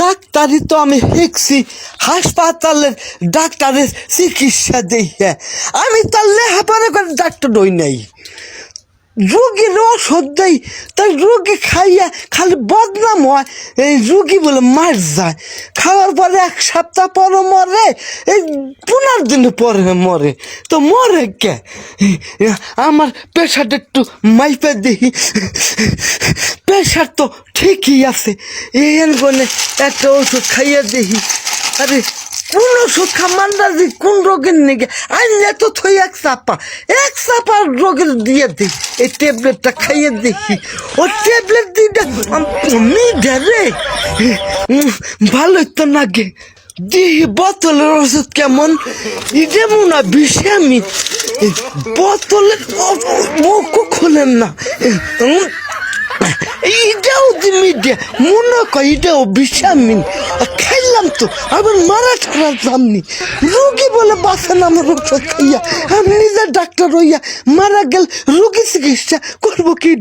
ডাক্তারি তো আমি শিখছি হাসপাতালের ডাক্তারের চিকিৎসা দেখে, আমি তার লেখাপড়া করে ডাক্তার হই নাই। রোগীর ওষুধ দেয়, তাই রোগী খাইয়া খালি বদনাম হয়, এই রোগী বলে মার যায়, খাওয়ার পরে 1 সপ্তাহ পরে মরে, এই 15 দিন পরে মরে। তো মরে কে? আমার প্রেশারটা একটু মাইপে দেখি, প্রেশার তো ঠিকই আছে, এই বলে একটা ওষুধ খাইয়া দেখি। আরে কোন ওষুধ খামান্ডা দি কোন রোগের নেগে আইলে তো থই এক চাপা রোগের দিয়ে দিই, এই ট্যাবলেটটা খাইয়ে দেখি। ও ট্যাবলেট দিটা মিডে রে, ভালোই তো নাগে। দিহি বোতলের ওষুধ কেমন, এটা মনে হয় বিষামি, বোতলের মুখ খোলেন না, এটাও মিডিয়া মনে কয় এটাও ভিটামিন। খাইলাম তো আবার মারা ঠারা সামনি, রুগী বলে বাঁচেন আমার ওষুধ খাইয়া, আমি নিজের ডাক্তার হইয়া মারা গেল, রুগী চিকিৎসা করবো কি?